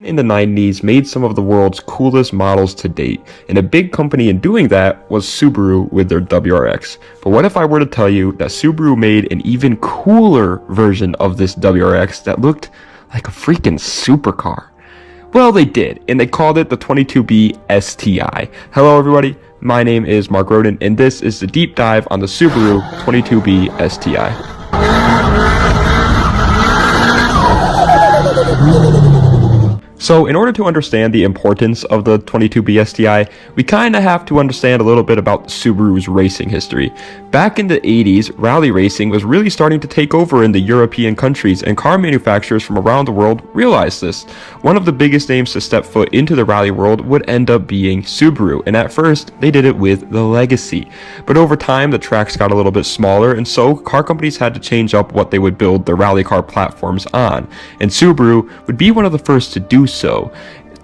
In the 90s made some of the world's coolest models to date, and a big company in doing that was Subaru with their WRX. But what if I were to tell you that Subaru made an even cooler version of this WRX that looked like a freaking supercar? Well, they did, and they called it the 22B STI. Hello everybody, my name is Roden, and this is the deep dive on the Subaru 22B STI. So in order to understand the importance of the 22B STI, we kind of have to understand a little bit about Subaru's racing history. Back in the 80s, rally racing was really starting to take over in the European countries, and car manufacturers from around the world realized this. One of the biggest names to step foot into the rally world would end up being Subaru, and at first they did it with the Legacy. But over time the tracks got a little bit smaller, and so car companies had to change up what they would build their rally car platforms on, and Subaru would be one of the first to do so,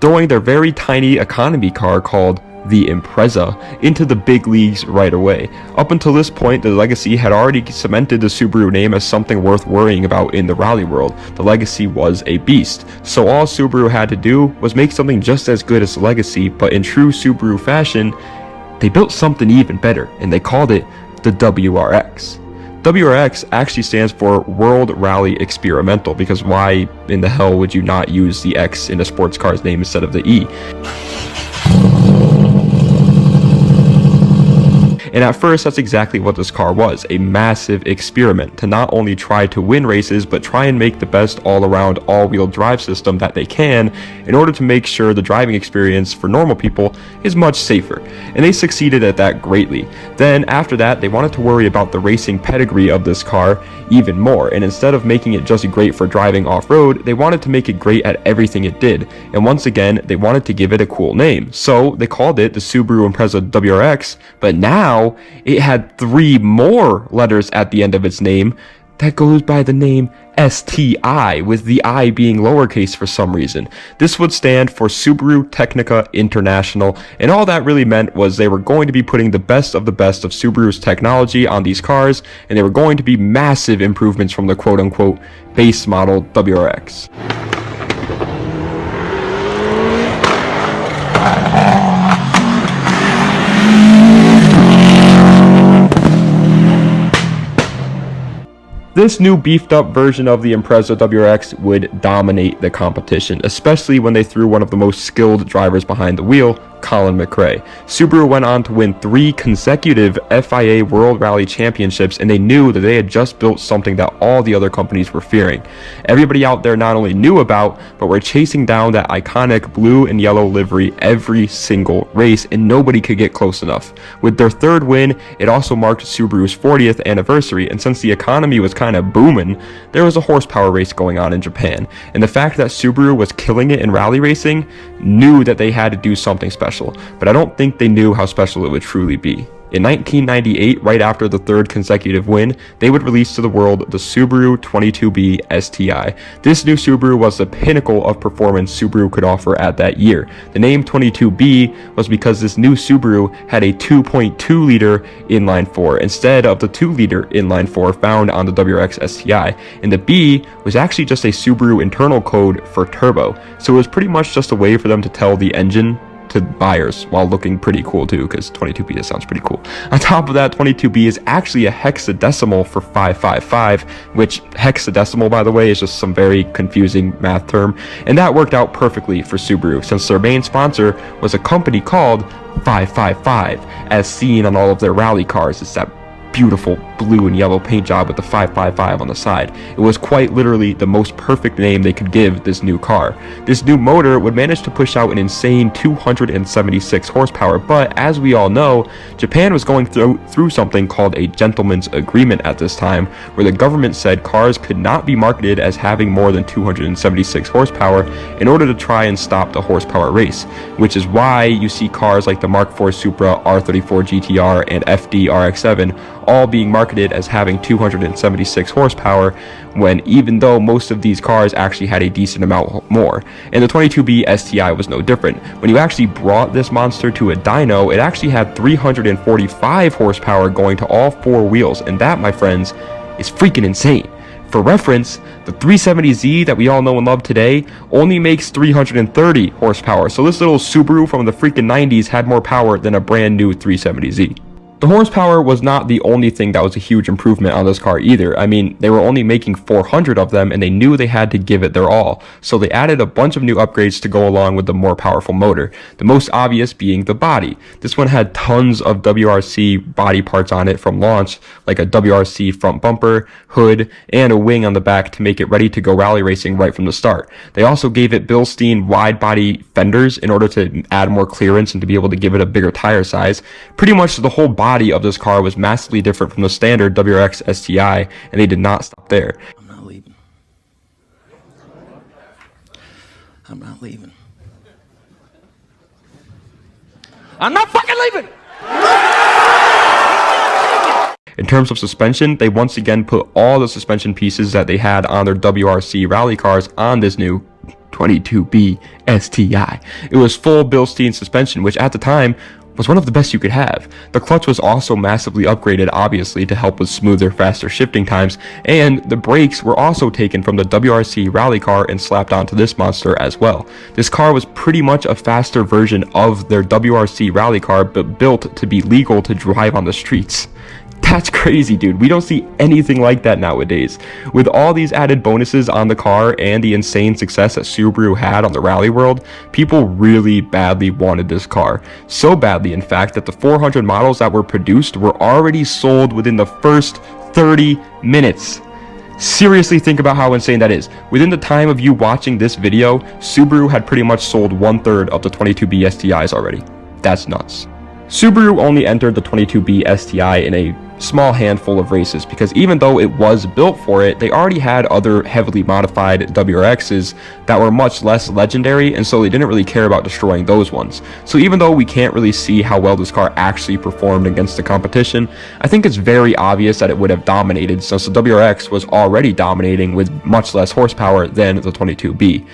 throwing their very tiny economy car called the Impreza into the big leagues right away. Up until this point, the Legacy had already cemented the Subaru name as something worth worrying about in the rally world. The Legacy was a beast, so all Subaru had to do was make something just as good as the Legacy, but in true Subaru fashion, they built something even better, and they called it the WRX. WRX actually stands for World Rally Experimental, because why in the hell would you not use the X in a sports car's name instead of the E? And at first, that's exactly what this car was, a massive experiment to not only try to win races, but try and make the best all-around all-wheel drive system that they can in order to make sure the driving experience for normal people is much safer. And they succeeded at that greatly. Then after that, they wanted to worry about the racing pedigree of this car even more, and instead of making it just great for driving off-road, they wanted to make it great at everything it did. And once again, they wanted to give it a cool name. So they called it the Subaru Impreza WRX, but now it had 3 more letters at the end of its name that goes by the name STI, with the I being lowercase for some reason. This would stand for Subaru Technica International, and all that really meant was they were going to be putting the best of Subaru's technology on these cars, and they were going to be massive improvements from the quote-unquote base model WRX. This new beefed up version of the Impreza WRX would dominate the competition, especially when they threw one of the most skilled drivers behind the wheel, Colin McRae. Subaru went on to win 3 consecutive FIA World Rally Championships, and they knew that they had just built something that all the other companies were fearing. Everybody out there not only knew about, but were chasing down that iconic blue and yellow livery every single race, and nobody could get close enough. With their 3rd win, it also marked Subaru's 40th anniversary, and since the economy was kind of booming, there was a horsepower race going on in Japan, and the fact that Subaru was killing it in rally racing knew that they had to do something special. But I don't think they knew how special it would truly be. In 1998, right after the 3rd consecutive win, they would release to the world the Subaru 22B STI. This new Subaru was the pinnacle of performance Subaru could offer at that year. The name 22B was because this new Subaru had a 2.2-liter inline-4 instead of the 2-liter inline-4 found on the WRX STI, and the B was actually just a Subaru internal code for turbo, so it was pretty much just a way for them to tell the engine to buyers while looking pretty cool too, because 22B just sounds pretty cool. On top of that, 22B is actually a hexadecimal for 555, which hexadecimal, by the way, is just some very confusing math term, and that worked out perfectly for Subaru since their main sponsor was a company called 555, as seen on all of their rally cars. It's that beautiful blue and yellow paint job with the 555 on the side. It was quite literally the most perfect name they could give this new car. This new motor would manage to push out an insane 276 horsepower, but as we all know, Japan was going through something called a gentleman's agreement at this time, where the government said cars could not be marketed as having more than 276 horsepower in order to try and stop the horsepower race, which is why you see cars like the Mark IV Supra, R34 GTR, and FD RX-7 all being marketed as having 276 horsepower, when even though most of these cars actually had a decent amount more. And the 22B STI was no different. When you actually brought this monster to a dyno, it actually had 345 horsepower going to all 4 wheels, and that, my friends, is freaking insane. For reference, the 370Z that we all know and love today only makes 330 horsepower, so this little Subaru from the freaking 90s had more power than a brand new 370Z. The horsepower was not the only thing that was a huge improvement on this car either. I mean, they were only making 400 of them and they knew they had to give it their all. So they added a bunch of new upgrades to go along with the more powerful motor. The most obvious being the body. This one had tons of WRC body parts on it from launch, like a WRC front bumper, hood, and a wing on the back to make it ready to go rally racing right from the start. They also gave it Bilstein wide body fenders in order to add more clearance and to be able to give it a bigger tire size. Pretty much the whole body of this car was massively different from the standard WRX STI, and they did not stop there. I'm not leaving. I'm not leaving. I'm not fucking leaving! In terms of suspension, they once again put all the suspension pieces that they had on their WRC rally cars on this new 22B STI. It was full Bilstein suspension, which at the time was one of the best you could have. The clutch was also massively upgraded, obviously, to help with smoother, faster shifting times, and the brakes were also taken from the WRC rally car and slapped onto this monster as well. This car was pretty much a faster version of their WRC rally car, but built to be legal to drive on the streets. That's crazy, dude. We don't see anything like that nowadays. With all these added bonuses on the car and the insane success that Subaru had on the rally world, people really badly wanted this car. So badly, in fact, that the 400 models that were produced were already sold within the first 30 minutes. Seriously, think about how insane that is. Within the time of you watching this video, Subaru had pretty much sold 1/3 of the 22B STIs already. That's nuts. Subaru only entered the 22B STI in a small handful of races because even though it was built for it, they already had other heavily modified WRXs that were much less legendary, and so they didn't really care about destroying those ones. So even though we can't really see how well this car actually performed against the competition, I think it's very obvious that it would have dominated since the WRX was already dominating with much less horsepower than the 22B.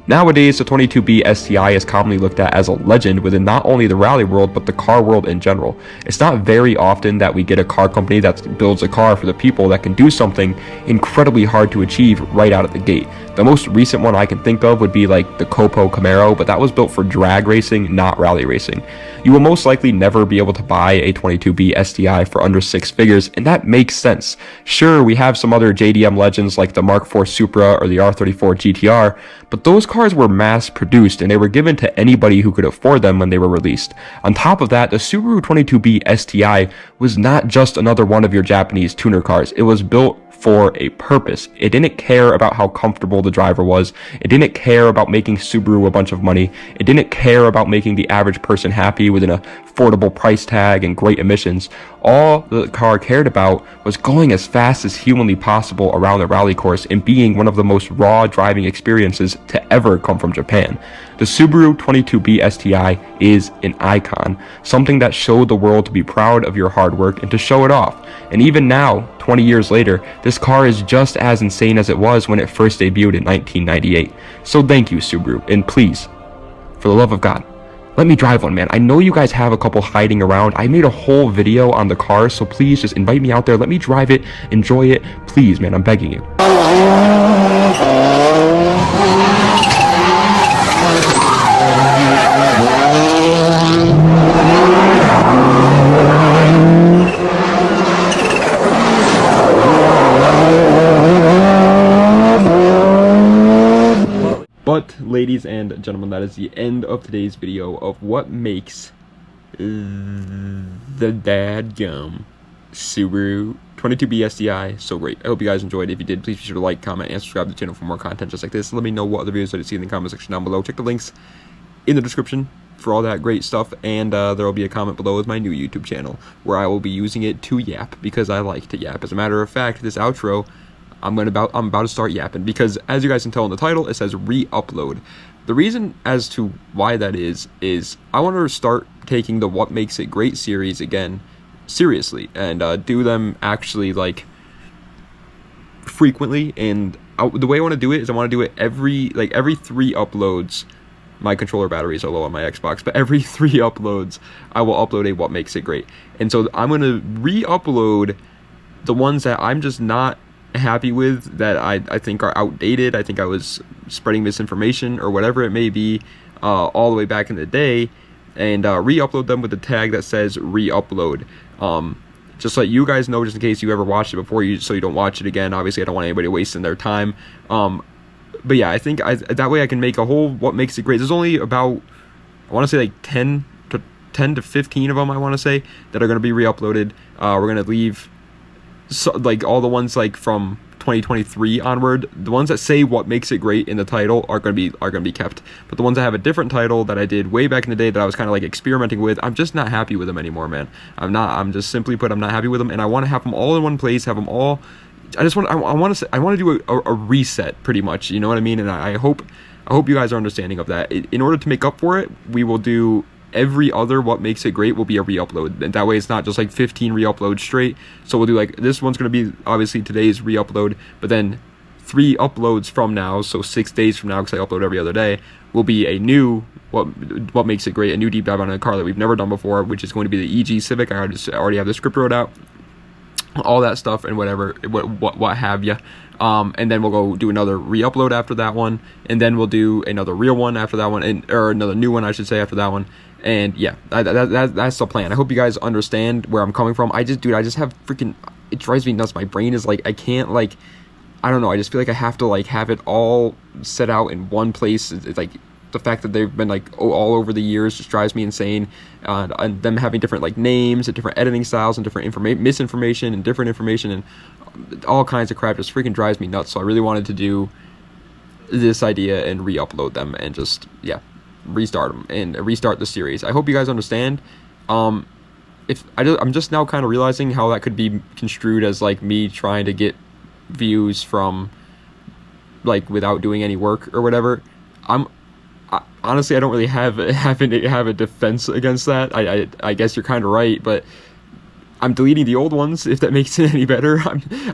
Nowadays, the 22B STI is commonly looked at as a legend within not only the rally world, but the car world in general. It's not very often that we get a car company that builds a car for the people that can do something incredibly hard to achieve right out of the gate. The most recent one I can think of would be like the Copo Camaro, but that was built for drag racing, not rally racing. You will most likely never be able to buy a 22B STI for under 6 figures, and that makes sense. Sure, we have some other JDM legends like the Mark IV Supra or the R34 GTR, but those cars were mass produced and they were given to anybody who could afford them when they were released. On top of that, the Subaru 22B STI was not just another one of your Japanese tuner cars. It was built for a purpose. It didn't care about how comfortable the driver was. It didn't care about making Subaru a bunch of money. It didn't care about making the average person happy with an affordable price tag and great emissions. All the car cared about was going as fast as humanly possible around the rally course and being one of the most raw driving experiences to ever come from Japan. The Subaru 22B STI is an icon, something that showed the world to be proud of your hard work and to show it off. And even now, 20 years later, this car is just as insane as it was when it first debuted in 1998. So thank you, Subaru, and please, for the love of God, let me drive one, man. I know you guys have a couple hiding around. I made a whole video on the car, so please just invite me out there. Let me drive it, enjoy it. Please, man, I'm begging you. But, ladies and gentlemen, that is the end of today's video of what makes the dadgum Subaru 22B STI so great. I hope you guys enjoyed. If you did, please be sure to like, comment, and subscribe to the channel for more content just like this. Let me know what other videos that you see in the comment section down below. Check the links in the description for all that great stuff, and there will be a comment below with my new YouTube channel where I will be using it to yap because I like to yap. As a matter of fact, this outro, I'm about to start yapping because, as you guys can tell in the title, it says re-upload. The reason as to why that is I want to start taking the What Makes It Great series again seriously and do them actually like frequently. And the way I want to do it is I want to do it every 3 uploads. My controller batteries are low on my Xbox, but every 3 uploads I will upload a What Makes It Great. And so I'm going to re-upload the ones that I'm just not happy with, that I think are outdated. I think I was spreading misinformation or whatever it may be all the way back in the day, and re-upload them with the tag that says re-upload. Just let you guys know, just in case you ever watched it before, so you don't watch it again. Obviously, I don't want anybody wasting their time. But yeah, I think that way I can make a whole what makes it great. There's only about, I want to say like 10 to 15 of them, I want to say, that are going to be re-uploaded. We're going to leave like all the ones like from 2023 onward. The ones that say what makes it great in the title are going to be kept, but the ones that have a different title that I did way back in the day that I was kind of like experimenting with, I'm just not happy with them anymore, man. I'm just simply put, I'm not happy with them, and I want to have them all in one place, have them all. I want to do a reset, pretty much, you know what I mean? And I hope you guys are understanding of that. In order to make up for it, we will do every other what makes it great will be a re-upload, and that way it's not just like 15 re-uploads straight. So we'll do like, this one's going to be obviously today's re-upload, but then 3 uploads from now, so 6 days from now, because I upload every other day, will be a new what makes it great, a new deep dive on a car that we've never done before, which is going to be the EG Civic. I already have the script wrote out, all that stuff, and whatever, what have you. And then we'll go do another re-upload after that one, and then we'll do another real one after that one, or another new one, I should say, after that one. And yeah, that's the plan. I hope you guys understand where I'm coming from. I just have freaking, it drives me nuts. My brain is like, I can't, like, I don't know, I just feel like I have to like have it all set out in one place. It's like, the fact that they've been like all over the years just drives me insane, and them having different like names and different editing styles and different misinformation and different information and all kinds of crap just freaking drives me nuts. So I really wanted to do this idea and re-upload them and just, yeah, restart them and restart the series. I hope you guys understand. I'm just now kind of realizing how that could be construed as like me trying to get views from like without doing any work or whatever. Honestly, I don't really have a defense against that. I guess you're kind of right, but I'm deleting the old ones, if that makes it any better.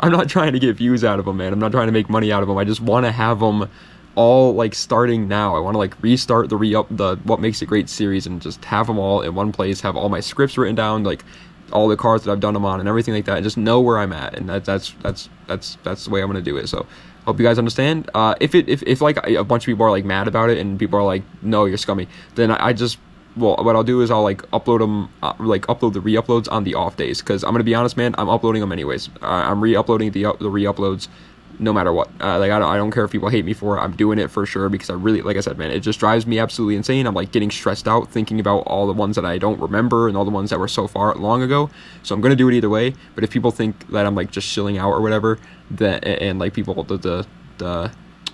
I'm not trying to get views out of them, man. I'm not trying to make money out of them. I just want to have them all like starting now. I want to like restart the what makes it great series and just have them all in one place, have all my scripts written down, like all the cars that I've done them on and everything like that, and just know where I'm at. And that's the way I'm gonna do it. So hope you guys understand. If like a bunch of people are like mad about it and people are like, no, you're scummy, then what I'll do is I'll like upload them, upload the re-uploads on the off days, because I'm gonna be honest, man, I'm uploading them anyways. I'm re-uploading the re-uploads no matter what. Like I don't care if people hate me for it. I'm doing it for sure, because I really, like I said, man, it just drives me absolutely insane. I'm like getting stressed out thinking about all the ones that I don't remember and all the ones that were so far long ago. So I'm gonna do it either way. But if people think that I'm like just chilling out or whatever, that, and like people, the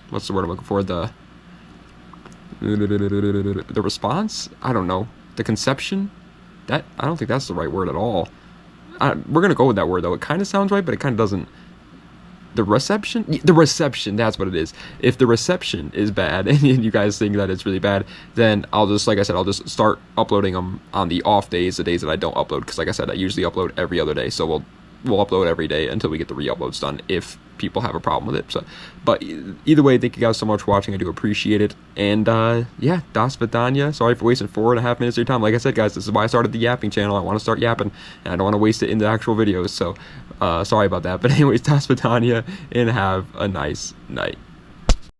what's the word I'm looking for, the response, I don't know, the conception, that, I don't think that's the right word at all. We're gonna go with that word though. It kind of sounds right, but it kind of doesn't. The reception, that's what it is. If the reception is bad and you guys think that it's really bad, then I'll just, like I said, I'll just start uploading them on the off days, the days that I don't upload, because like I said, I usually upload every other day. So we'll upload every day until we get the re-uploads done, if people have a problem with it. So, but either way, thank you guys so much for watching. I do appreciate it. And yeah, das vidanya. Sorry for wasting 4.5 minutes of your time. Like I said, guys, this is why I started the yapping channel. I want to start yapping, and I don't want to waste it in the actual videos. So sorry about that. But anyways, das vidanya, and have a nice night.